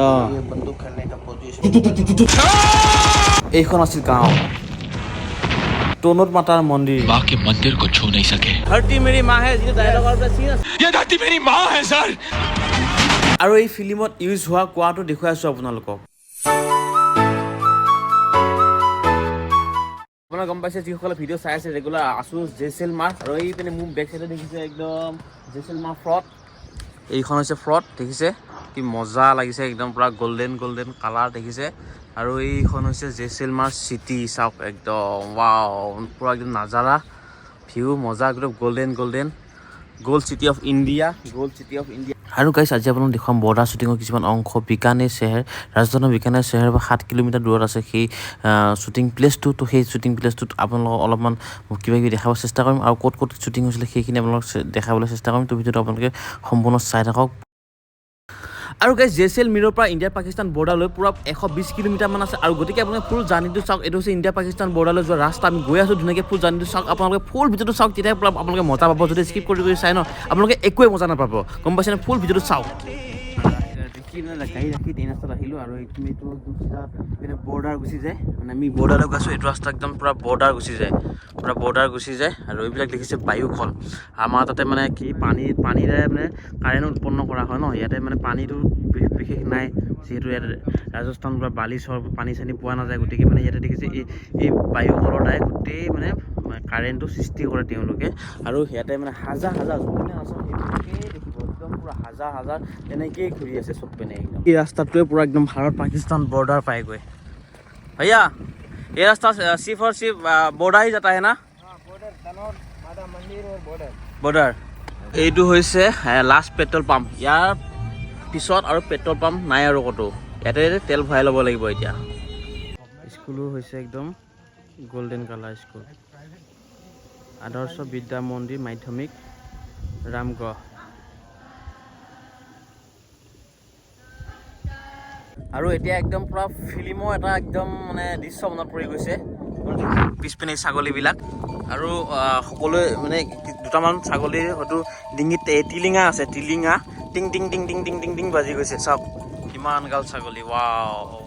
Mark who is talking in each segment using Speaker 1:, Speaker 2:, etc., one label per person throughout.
Speaker 1: ये बंदूक खेलने का पोजीशन
Speaker 2: এইখন আছিল গাঁও টনত মাতাৰ মন্দিৰ
Speaker 3: माँ के मंदिर को छू नहीं सके।
Speaker 1: धरती मेरी माँ है ये डायलॉग और सीन
Speaker 3: ये धरती मेरी माँ है सर।
Speaker 2: আৰু এই ফিল্মত ইউজ হোৱা কোৱাটো দেখুৱাই আছোঁ আপোনালোকক আপোনাৰ গম পাইছে যিসকলে ভিডিঅ' চাই আছে ৰেগুলাৰ আছোঁ জেচেলমাৰ আৰু এই পিনে মোৰ বেক চাইডে দেখিছে একদম জেচেলমাৰ ফ্ৰট এইখন হৈছে ফ্ৰট দেখিছে কি মজা লাগিছে একদম পুৰা গল্ডেন কালাৰ দেখিছে আৰু এইখন হৈছে জেচেলমাৰ চিটি চাওক একদম ৱাও পুৰা একদম নাজাৰা ভিউ মজা একদম golden gold city of India আৰু গাইছ আজি আপোনাক দেখুৱাম বৰ্ডাৰ শ্বুটিঙৰ কিছুমান অংশ বিকানেৰ চেহেৰ ৰাজস্থানৰ বিকানেৰ চেহেৰ পৰা 7 কিলোমিটাৰ দূৰত আছে সেই শ্বুটিং প্লেচটো তো সেই শ্বুটিং প্লেচটোত আপোনালোকক অলপমান কিবা কিবি দেখাব চেষ্টা কৰিম আৰু ক'ত শ্বুটিং হৈছিলে সেইখিনি আপোনালোকক দেখাবলৈ চেষ্টা কৰিম তো ভিডিঅ'টো আপোনালোকে সম্পূৰ্ণ চাই থাকক আৰু গাইজ জেচেলমেৰৰ পৰা ইণ্ডিয়া পাকিস্তান বৰ্ডাৰলৈ পুৰা 120 কিলোমিটাৰমান আছে আৰু গতিকে আপোনালোকে ফুল জাৰ্ণিটো চাওক এইটো হৈছে ইণ্ডিয়া পাকিস্তান বৰ্ডাৰলৈ যোৱা ৰাস্তা আমি গৈ আছোঁ ধুনীয়াকৈ ফুল জাৰ্ণিটো চাওক আপোনালোকে ফুল ভিডিঅ'টো চাওক তেতিয়া আপোনালোকে মজা পাব যদি স্কিপ কৰি চাই ন আপোনালোকে একোৱে মজা নাপাব গম পাইছেনে ফুল ভিডিঅ'টো চাওক গাড়ী ৰাখি ট্ৰেইন ৰাস্তাত আহিলোঁ আৰু এইটো বৰ্ডাৰ গুচি যায় মানে আমি বৰ্ডাৰলৈ গৈছোঁ এইটো ৰাস্তা একদম পূৰা বৰ্ডাৰ গুচি যায় আৰু এইবিলাক দেখিছে বায়ুখন আমাৰ তাতে মানে কি পানীৰে মানে কাৰেণ্ট উৎপন্ন কৰা হয় ন ইয়াতে মানে পানীটো বিশেষ নাই যিহেতু ইয়াত ৰাজস্থান পৰা বালিচৰ পানী চানী পোৱা নাযায় গতিকে মানে ইয়াতে দেখিছে এই বায়ুকলৰ দ্বাৰাই গোটেই মানে কাৰেণ্টটো সৃষ্টি কৰে তেওঁলোকে আৰু ইয়াতে মানে হাজাৰ যোনে আছে সেইটোকে দেখিব একদম পুৰা হাজাৰ তেনেকেই ঘূৰি আছে চব পিনে একদম এই ৰাস্তাটোৱে পুৰা একদম ভাৰত পাকিস্তান বৰ্ডাৰ পাইগৈ भैया ये रास्ता सिर्फ और सिर्फ बॉर्डर ही जाता है ना बॉर्डर এইটো হৈছে লাষ্ট পেট্ৰল পাম্প ইয়াৰ পিছত আৰু পেট্ৰল পাম্প নাই আৰু ক'তো ইয়াতে তেল ভৰাই ল'ব লাগিব এতিয়া স্কুলো হৈছে একদম গোল্ডেন কালাৰ স্কুল আদৰ্শ বিদ্যা মন্দিৰ মাধ্যমিক ৰামগড় আৰু এতিয়া একদম পুৰা ফিল্মৰ এটা একদম মানে দৃশ্য মনত পৰি গৈছে পিছপিনে ছাগলীবিলাক আৰু সকলোৱে মানে দুটামান ছাগলীৰ হয়তো ডিঙিত টিলিঙা আছে টিলিঙা টিং টিং বাজি গৈছে চাওক কিমান গাল ছাগলী ৱাও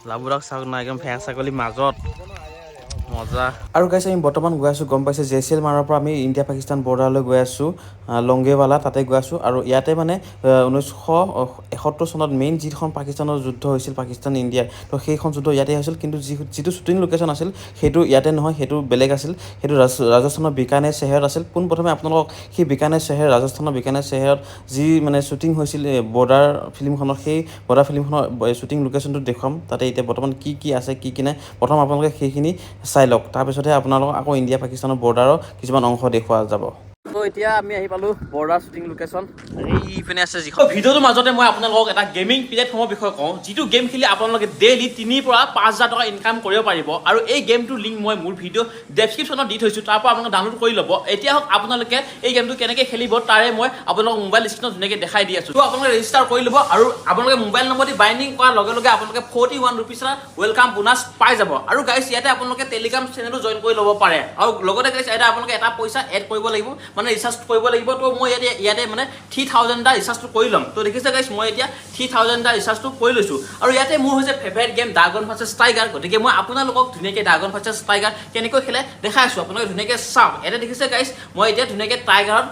Speaker 2: লাবুৰাক চাওক না একদম ফেঁয়া ছাগলীৰ মাজত মজা আৰু গাইছ আমি বৰ্তমান গৈ আছোঁ গম পাইছে জেচেলমাৰৰ পৰা আমি ইণ্ডিয়া পাকিস্তান বৰ্ডাৰলৈ গৈ আছোঁ লংগেৱালা তাতে গৈ আছোঁ আৰু ইয়াতে মানে 1971 চনত মেইন যিখন পাকিস্তানৰ যুদ্ধ হৈছিল পাকিস্তান ইণ্ডিয়াৰ তো সেইখন যুদ্ধ ইয়াতে হৈছিল কিন্তু যিটো শ্বুটিং লোকেশ্যন আছিল সেইটো ইয়াতে নহয় সেইটো বেলেগ আছিল সেইটো ৰাজস্থানৰ বিকানেৰ চেহেৰত আছিল পোনপ্ৰথমে আপোনালোকক সেই বিকানেৰ চেহেৰ ৰাজস্থানৰ বিকানেৰ চেহেৰত যি মানে শ্বুটিং হৈছিল বৰ্ডাৰ ফিল্মখনৰ সেই বৰ্ডাৰ ফিল্মখনৰ শ্বুটিং লোকেশ্যনটো দেখুৱাম তাতে এতিয়া বৰ্তমান কি আছে কি নাই প্ৰথম আপোনালোকে সেইখিনি চাই লওক তাৰপিছতহে আপোনালোকক আকৌ ইণ্ডিয়া পাকিস্তানৰ বৰ্ডাৰৰ কিছুমান অংশ দেখুওৱা যাব তো এতিয়া আমি আহি পালোঁ বৰ্ডাৰ শ্বুটিং লোকেশ্যন এইপিনে আছে যিখন ভিডিঅ'টোৰ মাজতে মই আপোনালোকক এটা গেমিং প্লেটফৰ্মৰ বিষয়ে কওঁ যিটো গেম খেলি আপোনালোকে ডেইলি 3,000 পৰা 5,000 টকা ইনকাম কৰিব পাৰিব আৰু এই গেমটোৰ লিংক মই মোৰ ভিডিঅ' ডেছক্ৰিপশ্যনত দি থৈছোঁ তাৰ পৰা আপোনালোকে ডাউনলোড কৰি ল'ব এতিয়া হওক আপোনালোকে এই গেমটো কেনেকৈ খেলিব তাৰে মই আপোনালোকক মোবাইল স্ক্ৰীণত ধুনীয়াকৈ দেখাই দি আছোঁ তো আপোনালোকে ৰেজিষ্টাৰ কৰি ল'ব আৰু আপোনালোকে মোবাইল নম্বৰ দি বাইণ্ডিং কৰাৰ লগে লগে আপোনালোকে 41 ৰুপিছৰ ৱেলকাম বোনাছ পাই যাব আৰু গাইছ ইয়াতে আপোনালোকে টেলিগ্ৰাম চেনেলো জইন কৰি ল'ব পাৰে আৰু লগতে গাইছ ইয়াতে আপোনালোকে এটা পইচা এড কৰিব লাগিব মানে ৰিচাৰ্জ কৰিব লাগিব তো মই ইয়াতে মানে 3,000 টা ৰিচাৰ্জটো কৰি ল'ম তো দেখিছে গাইছ মই এতিয়া 3,000 টা ৰিচাৰ্জটো কৰি লৈছোঁ আৰু ইয়াতে মোৰ হৈছে favourite game dragon versus tiger গতিকে মই আপোনালোকক ধুনীয়াকৈ ড্ৰাগন ভাৰ্চেছ টাইগাৰ কেনেকৈ খেলে দেখাই আছোঁ আপোনালোকে ধুনীয়াকৈ চাওক ইয়াতে দেখিছে গাইছ মই এতিয়া ধুনীয়াকৈ টাইগাৰত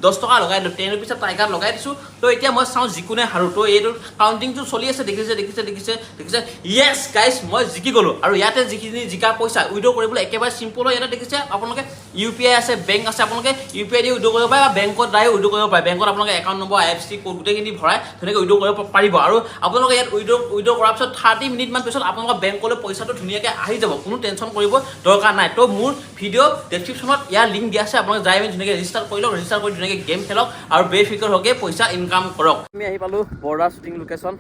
Speaker 2: 10 টকা লগাই দিলোঁ 10 ৰুপিছত টাইগাৰ লগাই দিছোঁ তো এতিয়া মই চাওঁ যিকোনে হাৰোঁ তো এইটো কাউণ্টিংটো চলি আছে দেখিছে য়েছ গাইছ মই জিকি গ'লোঁ আৰু ইয়াতে যিখিনি জিকা পইচা উইড্ৰ কৰিবলৈ একেবাৰে চিম্পল হয় ইয়াতে দেখিছে আপোনালোকে UPI আছে বেংক আছে আপোনালোকে UPI দি উইড্ৰ কৰিব পাৰে বা বেংকত ডাইৰেক্ট উইড্ৰ কৰিব পাৰে বেংকত আপোনালোকে একাউণ্ট নম্বৰ IFSC কোড গোটেইখিনি ভৰাই ধুনীয়াকৈ উইড্ৰ কৰিব পাৰিব আৰু আপোনালোকে ইয়াত উইড্ৰ কৰাৰ পিছত 30 মিনিটমান পিছত আপোনালোকৰ বেংকলৈ পইচাটো ধুনীয়াকৈ আহি যাব কোনো টেনশ্যন কৰিব দৰকাৰ নাই তো মোৰ ভিডিঅ' ডেছক্ৰিপশ্যনত ইয়াৰ লিংক দিয়া আছে আপোনালোকে যাই মেলি ধুনীয়াকৈ ৰেজিষ্টাৰ কৰি লওক ৰেজিষ্টাৰ কৰি ধুনীয়াকৈ গেম খেলক আৰু বেফিকৰ হকে পইচা ইনকাম কৰক আমি আহি পালোঁ বৰ্ডাৰ শ্বুটিং লোকেশ্যন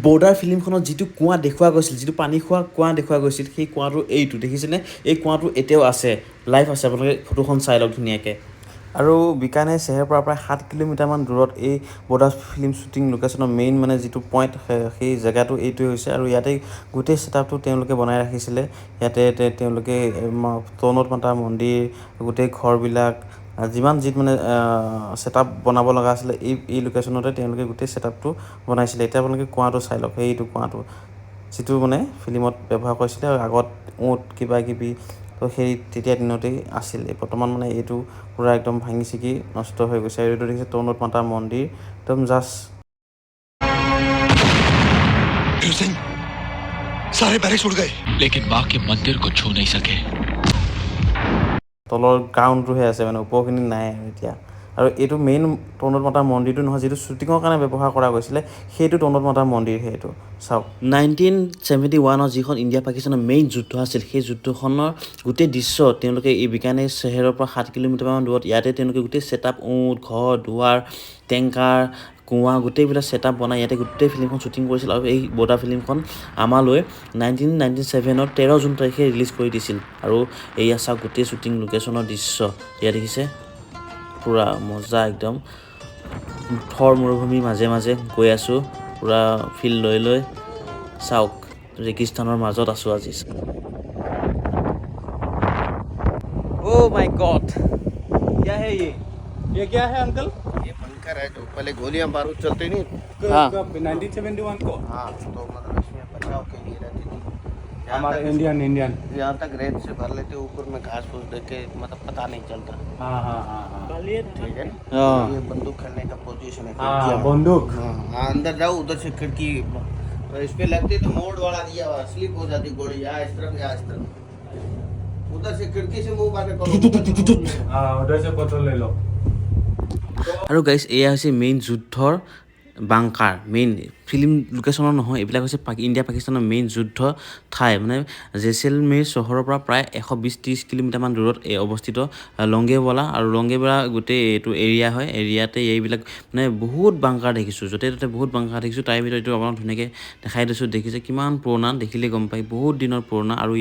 Speaker 2: বৰ্ডাৰ ফিল্মখনত যিটো কুঁৱা দেখুওৱা গৈছিল যিটো পানী খোৱা কুঁৱা দেখুওৱা গৈছিল সেই কুঁৱাটো এইটো দেখিছেনে এই কুঁৱাটো এতিয়াও আছে লাইভ আছে আপোনালোকে ফটোখন চাই লওক ধুনীয়াকৈ আৰু বিকানেৰ চেহেৰ পৰা প্ৰায় 7 কিলোমিটাৰমান দূৰত এই বৰ্ডাৰ ফিল্ম শ্বুটিং লোকেশ্যনৰ মেইন মানে যিটো পইণ্ট সেই জেগাটো এইটোৱে হৈছে আৰু ইয়াতে গোটেই ছেটআপটো তেওঁলোকে বনাই ৰাখিছিলে ইয়াতে তেওঁলোকে তনত মাতা মন্দিৰ গোটেই ঘৰবিলাক যিমান মানে ছেটআপ বনাব লগা আছিলে এই লোকেশ্যনতে তেওঁলোকে গোটেই ছেটআপটো বনাইছিলে। এতিয়া আপোনালোকে কুঁৱাটো চাই লওক, সেইটো কুঁৱাটো যিটো মানে ফিল্মত ব্যৱহাৰ কৰিছিলে আৰু আগত উট কিবা কিবি তো সেই তেতিয়া দিনতেই আছিল। বৰ্তমান মানে এইটো পূৰা একদম ভাঙি ছিগি নষ্ট হৈ গৈছে। আৰু এইটো দেখিছে তৰুণত মাতা মন্দিৰ একদম জাষ্ট
Speaker 3: सिंह सारे बैरिक्स उड़ गए लेकिन माँ के मंदिर को छू नहीं सके।
Speaker 2: তলৰ গ্ৰাউণ্ডটোহে আছে মানে ওপৰখিনি নাই আৰু এতিয়া। আৰু এইটো মেইন তৰুণত মাতা মন্দিৰটো নহয়, যিটো শ্বুটিঙৰ কাৰণে ব্যৱহাৰ কৰা গৈছিলে সেইটো তৰুণত মাতা মন্দিৰহে এইটো চাওক। 1971 যিখন ইণ্ডিয়া পাকিস্তানৰ মেইন যুদ্ধ আছিল, সেই যুদ্ধখনৰ গোটেই দৃশ্য তেওঁলোকে এই বিকানেৰ চেহেৰৰ পৰা 7 কিলোমিটাৰমান দূৰত ইয়াতে তেওঁলোকে গোটেই ছেটআপ উট ঘৰ দুৱাৰ টেংকাৰ কুঁৱা গোটেইবিলাক ছেটআপ বনাই ইয়াতে গোটেই ফিল্মখন শ্বুটিং কৰিছিল। আৰু এই বৰ্ডাৰ ফিল্মখন আমালৈ 1997 13 জুন তাৰিখে ৰিলিজ কৰি দিছিল। আৰু এয়া চাওক গোটেই শ্বুটিং লোকেশ্যনৰ দৃশ্য ইয়াত দেখিছে, পূৰা মজা একদম। থৰ মৰুভূমিৰ মাজে মাজে গৈ আছোঁ পূৰা ফিল্ড লৈ চাওক, ৰেগিস্তানৰ মাজত আছোঁ আজি।
Speaker 1: Oh my God! क्या है ये क्या है अंकल?
Speaker 4: ये बंकर है जो पहले गोलियां बारूद चलते नहीं।
Speaker 1: हाँ।
Speaker 4: 1971 को। हाँ तो मतलब इसमें बचाव के लिए रहती थी।
Speaker 5: हमारे इंडियन
Speaker 4: यहाँ तक रेत से भर लेते, ऊपर में घास फूस देख के मतलब पता नहीं चलता।
Speaker 5: हाँ
Speaker 4: ठीक है ना?
Speaker 1: हाँ।
Speaker 4: ये बंदूक करने का पोजीशन है।
Speaker 5: हाँ बंदूक।
Speaker 4: हाँ अंदर जाओ, उधर से खिड़की तो इस पे लगती तो मोड़ वाला दिया हुआ, स्लिप हो जाती गोली, या इस तरफ या इस तरफ। उधर से खिड़की से मुंह बातें करो।
Speaker 5: हाँ उधर से पत्थर ले लो।
Speaker 2: আৰু গাইছ এয়া হৈছে মেইন যুদ্ধৰ বাংকাৰ, মেইন ফিল্ম লোকেশ্যনৰ নহয়, এইবিলাক হৈছে ইণ্ডিয়া পাকিস্তানৰ মেইন যুদ্ধ ঠাই। মানে জেচেলমেৰ চহৰৰ পৰা প্ৰায় 120-30 কিলোমিটাৰমান দূৰত অৱস্থিত লংগেৱালা। আৰু লংগেৱালা গোটেই এইটো এৰিয়া হয়, এৰিয়াতে এইবিলাক মানে বহুত বাংকাৰ দেখিছোঁ, য'তে ত'তে বহুত বাংকাৰ দেখিছোঁ। তাৰে ভিতৰত এইটো আপোনাক ধুনীয়াকৈ দেখাই দিছোঁ, দেখিছে কিমান পুৰণা, দেখিলে গম পায় বহুত দিনৰ পুৰণা। আৰু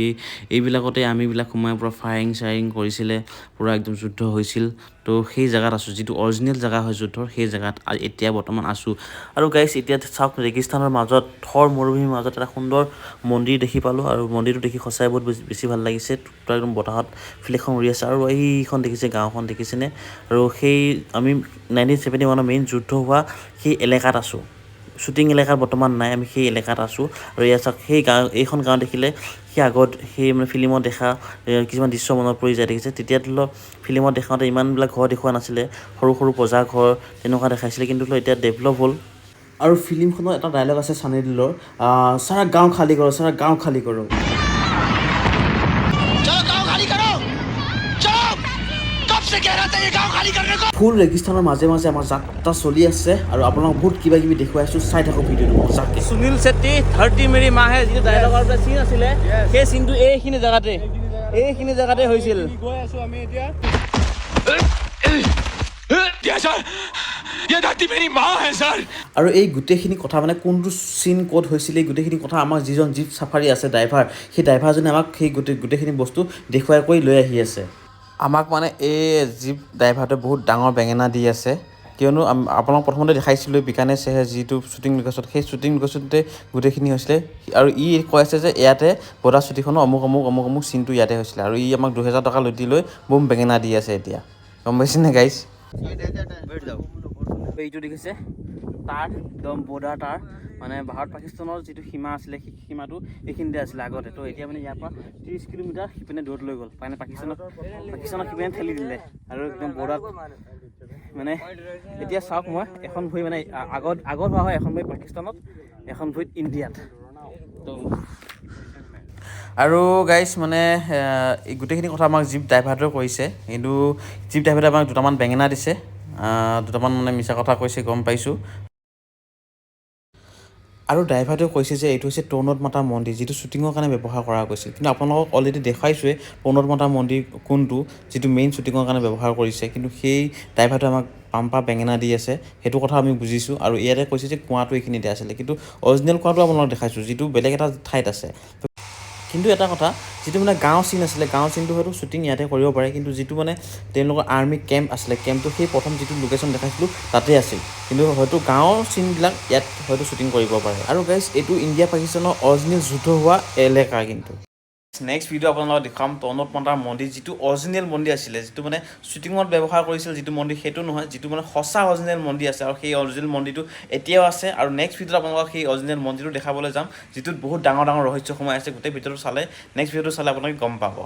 Speaker 2: এইবিলাকতে আমিবিলাক সোমাই পূৰা ফায়াৰিং চায়াৰিং কৰিছিলে, পূৰা একদম যুদ্ধ হৈছিল। তো সেই জেগাত আছোঁ, যিটো অৰিজিনেল জেগা হয় যুদ্ধৰ, সেই জেগাত এতিয়া বৰ্তমান আছোঁ। আৰু গাইছ এতিয়া চাওক, ৰেগিস্তানৰ মাজত থৰ মৰুভূমিৰ মাজত এটা সুন্দৰ মন্দিৰ দেখি পালোঁ। আৰু মন্দিৰটো দেখি সঁচাই বহুত বেছি ভাল লাগিছে। একদম বতাহত ফিল্ডখন উৰি আছে। আৰু এইখন দেখিছে, গাঁওখন দেখিছেনে? আৰু সেই আমি 1971 মেইন যুদ্ধ হোৱা সেই এলেকাত আছোঁ, শ্বুটিং এলেকাত বৰ্তমান নাই, আমি সেই এলেকাত আছোঁ। আৰু ইয়াত চাওক, এইখন গাঁও দেখিলে সেই আগত সেই মানে ফিল্মত দেখা কিছুমান দৃশ্য মনত পৰি যায়। দেখিছে তেতিয়া ধৰি লওক ফিল্মত দেখাওঁতে ইমানবিলাক ঘৰ দেখুওৱা নাছিলে, সৰু সৰু বজাৰ ঘৰ তেনেকুৱা দেখাইছিলে, কিন্তু এতিয়া ডেভেলপ হ'ল। আৰু ফিল্মখনৰ এটা ডায়লগ আছে ছানী দেওলৰ, সাৰা গাঁও খালী কৰক, সাৰা গাঁও খালী কৰক। ফুল ৰেগিস্তানৰ মাজে মাজে আমাৰ যাত্ৰা চলি আছে আৰু আপোনালোকক বহুত কিবা কিবি দেখুৱাই আছোঁ, চাই থাকক ভিডিঅ'টো মজাকৈ।
Speaker 1: সুনীল চেত্ৰী 30 মেৰি মা হে যিটো ডাইলগৰ এটা চিন আছিলে, সেই চিনটো এইখিনি জেগাতে হৈছিল।
Speaker 5: গৈ আছোঁ আমি এতিয়া।
Speaker 3: सर ये धरती मेरी माँ है सर।
Speaker 2: আৰু এই গোটেইখিনি কথা মানে কোনটো চিন ক'ত হৈছিলে, এই গোটেইখিনি কথা আমাৰ যিজন জীপ চাফাৰী আছে ড্ৰাইভাৰ, সেই ড্ৰাইভাৰজনে আমাক সেই গোটেইখিনি বস্তু দেখুৱাই কৰি লৈ আহি আছে। আমাক মানে এই জীপ ড্ৰাইভাৰটোৱে বহুত ডাঙৰ বেঙেনা দি আছে, কিয়নো আপোনাক প্ৰথমতে দেখাইছিলোঁ বিকানেৰ চেহেৰ যিটো শ্বুটিং লোকেশ্যন, সেই শ্বুটিং লোকেশ্যনতে গোটেইখিনি হৈছিলে। আৰু কৈ আছে যে ইয়াতে বৰ্ডাৰ শ্বুটিংখনৰ অমুক চিনটো ইয়াতে হৈছিলে। আৰু আমাক 2000 টকা লুটি লৈ বুম বেঙেনা দি আছে এতিয়া, গম পাইছেনে গাইছ? এইটো দেখিছে তাৰ একদম বৰ্ডাৰ, তাৰ মানে ভাৰত পাকিস্তানৰ যিটো সীমা আছিলে সেই সীমাটো এইখিনিতে আছিলে আগতে। তো এতিয়া মানে ইয়াৰ পৰা 30 কিলোমিটাৰ সিপিনে দূৰত লৈ গ'ল, মানে পাকিস্তানৰ সিপিনে ঠেলি দিলে। আৰু একদম বৰ্ডাৰ মানে এতিয়া চাওক, মই এখন ভৰি মানে আগত হোৱা হয়, এখন ভৰি পাকিস্তানত, এখন ভৰিত ইণ্ডিয়াত। তো আৰু গাইছ মানে এই গোটেইখিনি কথা আমাক জীপ ড্ৰাইভাৰটোৱে কৈছে, কিন্তু জীপ ড্ৰাইভাৰটোৱে আমাক দুটামান বেঙেনা দিছে, দুটামান মানে মিছা কথা কৈছে, গম পাইছোঁ। আৰু ড্ৰাইভাৰটোৱে কৈছে যে এইটো হৈছে তৰুণত মাতা মন্দিৰ, যিটো শ্বুটিঙৰ কাৰণে ব্যৱহাৰ কৰা গৈছিল। কিন্তু আপোনালোকক অলৰেডি দেখাইছোৱে তৰুণত মাতা মন্দিৰ কোনটো, যিটো মেইন শ্বুটিঙৰ কাৰণে ব্যৱহাৰ কৰিছে। কিন্তু সেই ড্ৰাইভাৰটোৱে আমাক পাম্পা বেঙেনা দি আছে, সেইটো কথা আমি বুজিছোঁ। আৰু ইয়াতে কৈছে যে কুঁৱাটো এইখিনিতে আছিলে, কিন্তু অৰিজিনেল কুঁৱাটো আপোনালোকক দেখাইছোঁ, যিটো বেলেগ এটা ঠাইত আছে। কিন্তু এটা কথা, যিটো মানে গাঁও চিন আছিলে, গাঁও চিনটো হয়তো শ্বুটিং ইয়াতে কৰিব পাৰে, কিন্তু যিটো মানে তেওঁলোকৰ আৰ্মি কেম্প আছিলে, কেম্পটো সেই প্ৰথম যিটো লোকেশ্যন দেখাইছিলোঁ তাতে আছিল, কিন্তু হয়তো গাঁৱৰ চিনবিলাক ইয়াত হয়তো শ্বুটিং কৰিব পাৰে। আৰু গাইছ এইটো ইণ্ডিয়া পাকিস্তানৰ অৰিজিনেল যুদ্ধ হোৱা এলেকা কিন্তু। নেক্সট ভিডিঅ' আপোনালোকক দেখাম তনত মাতাৰ মন্দিৰ যিটো অৰিজিনেল মন্দিৰ আছিলে যিটো মানে শ্বুটিঙত ব্যৱহাৰ কৰিছিল যিটো মন্দিৰ সেইটো নহয় যিটো মানে সঁচা অৰিজিনেল মন্দিৰ আছে আৰু সেই অৰিজিনেল মন্দিৰটো এতিয়াও আছে আৰু নেক্সট ভিডিঅ'ত আপোনালোকক সেই অৰিজিনেল মন্দিৰটো দেখাবলৈ যাম যিটোত বহুত ডাঙৰ ডাঙৰ ৰহস্য সোমাই আছে গোটেই ভিডিঅ'টো চালে নেক্সট ভিডিঅ'টো চালে আপোনালোকে গম পাব